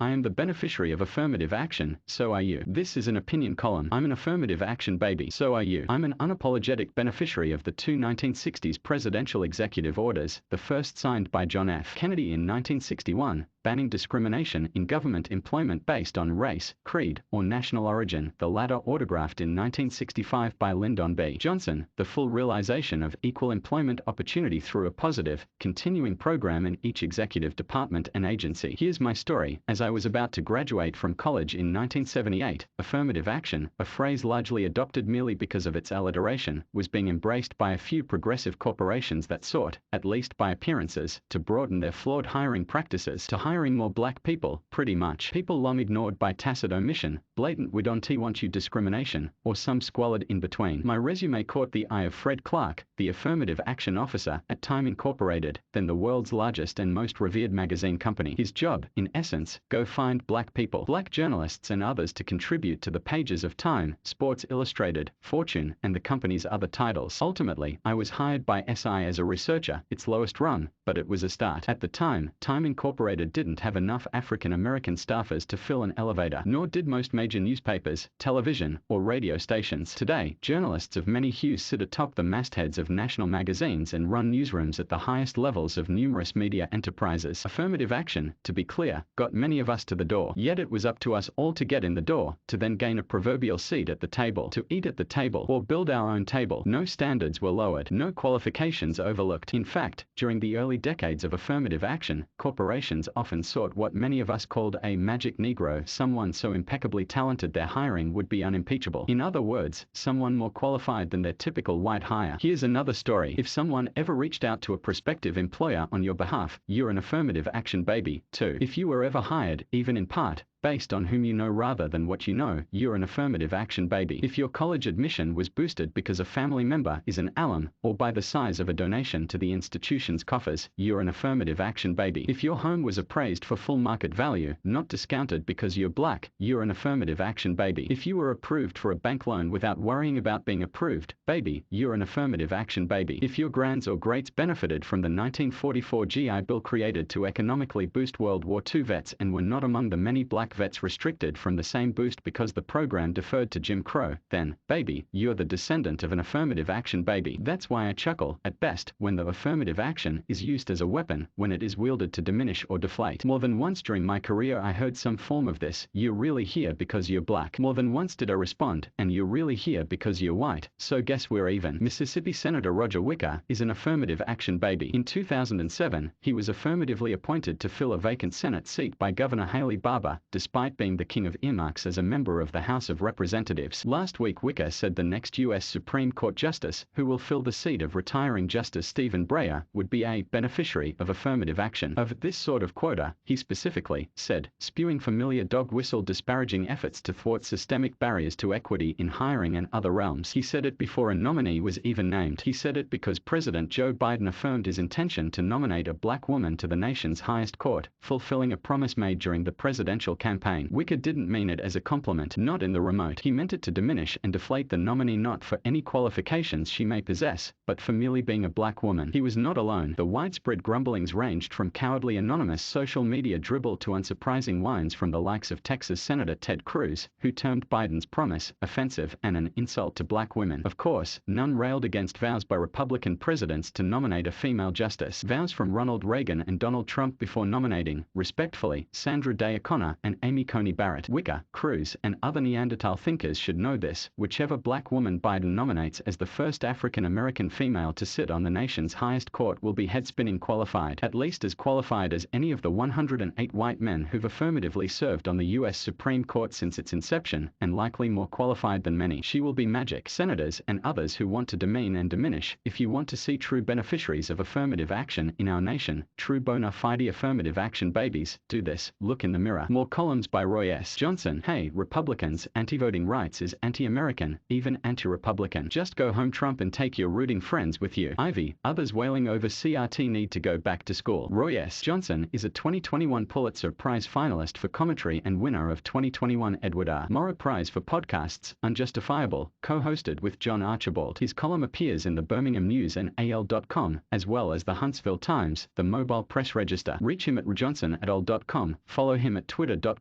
I am the beneficiary of affirmative action, so are you. This is an opinion column. I'm an affirmative action baby, so are you. I'm an unapologetic beneficiary of the two 1960s presidential executive orders, the first signed by John F. Kennedy in 1961, banning discrimination in government employment based on race, creed, or national origin, the latter autographed in 1965 by Lyndon B. Johnson, the full realization of equal employment opportunity through a positive, continuing program in each executive department and agency. Here's my story. As I was about to graduate from college in 1978, affirmative action, a phrase largely adopted merely because of its alliteration, was being embraced by a few progressive corporations that sought, at least by appearances, to broaden their flawed hiring practices to hiring more black people, pretty much. People long ignored by tacit omission, blatant "we don't want you" discrimination, or some squalid in between. My resume caught the eye of Fred Clark, the affirmative action officer at Time Incorporated, then the world's largest and most revered magazine company. His job, in essence, go find black people, black journalists and others to contribute to the pages of Time, Sports Illustrated, Fortune, and the company's other titles. Ultimately, I was hired by SI as a researcher, its lowest rung, but it was a start. At the time, Time Incorporated didn't have enough African American staffers to fill an elevator, nor did most major newspapers, television, or radio stations. Today, journalists of many hues sit atop the mastheads of national magazines and run newsrooms at the highest levels of numerous media enterprises. Affirmative action, to be clear, got many of us to the door. Yet it was up to us all to get in the door, to then gain a proverbial seat at the table, to eat at the table, or build our own table. No standards were lowered, no qualifications overlooked. In fact, during the early decades of affirmative action, corporations often sought what many of us called a magic Negro, someone so impeccably talented their hiring would be unimpeachable. In other words, someone more qualified than their typical white hire. Here's another story. If someone ever reached out to a prospective employer on your behalf, you're an affirmative action baby, too. If you were ever hired, even in part, based on whom you know rather than what you know, you're an affirmative action baby. If your college admission was boosted because a family member is an alum, or by the size of a donation to the institution's coffers, you're an affirmative action baby. If your home was appraised for full market value, not discounted because you're black, you're an affirmative action baby. If you were approved for a bank loan without worrying about being approved, baby, you're an affirmative action baby. If your grands or greats benefited from the 1944 GI Bill created to economically boost World War II vets and were not among the many black vets restricted from the same boost because the program deferred to Jim Crow, then, baby, you're the descendant of an affirmative action baby. That's why I chuckle, at best, when the affirmative action is used as a weapon, when it is wielded to diminish or deflate. More than once during my career I heard some form of this, "You're really here because you're black." More than once did I respond, "And you're really here because you're white, so guess we're even." Mississippi Senator Roger Wicker is an affirmative action baby. In 2007, he was affirmatively appointed to fill a vacant Senate seat by Governor Haley Barbour, despite being the king of earmarks as a member of the House of Representatives. Last week Wicker said the next U.S. Supreme Court justice, who will fill the seat of retiring Justice Stephen Breyer, would be a beneficiary of affirmative action. Of this sort of quota, he specifically said, spewing familiar dog whistle disparaging efforts to thwart systemic barriers to equity in hiring and other realms. He said it before a nominee was even named. He said it because President Joe Biden affirmed his intention to nominate a black woman to the nation's highest court, fulfilling a promise made during the presidential campaign. Wicker didn't mean it as a compliment, not in the remote. He meant it to diminish and deflate the nominee not for any qualifications she may possess, but for merely being a black woman. He was not alone. The widespread grumblings ranged from cowardly anonymous social media dribble to unsurprising whines from the likes of Texas Senator Ted Cruz, who termed Biden's promise offensive and an insult to black women. Of course, none railed against vows by Republican presidents to nominate a female justice. Vows from Ronald Reagan and Donald Trump before nominating, respectfully, Sandra Day O'Connor and Amy Coney Barrett. Wicker, Cruz, and other Neanderthal thinkers should know this. Whichever black woman Biden nominates as the first African-American female to sit on the nation's highest court will be head-spinning qualified, at least as qualified as any of the 108 white men who've affirmatively served on the U.S. Supreme Court since its inception, and likely more qualified than many. She will be magic. Senators and others who want to demean and diminish, if you want to see true beneficiaries of affirmative action in our nation, true bona fide affirmative action babies, do this. Look in the mirror. More column Columns by Roy S. Johnson. Hey, Republicans, anti-voting rights is anti-American, even anti-Republican. Just go home Trump and take your rooting friends with you. Ivy, others wailing over CRT need to go back to school. Roy S. Johnson is a 2021 Pulitzer Prize finalist for commentary and winner of 2021 Edward R. Murrow Prize for podcasts, Unjustifiable, co-hosted with John Archibald. His column appears in the Birmingham News and AL.com, as well as the Huntsville Times, the Mobile Press Register. Reach him at rjohnson@al.com, follow him at twitter.com/Royce,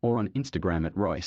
or on Instagram at Royce.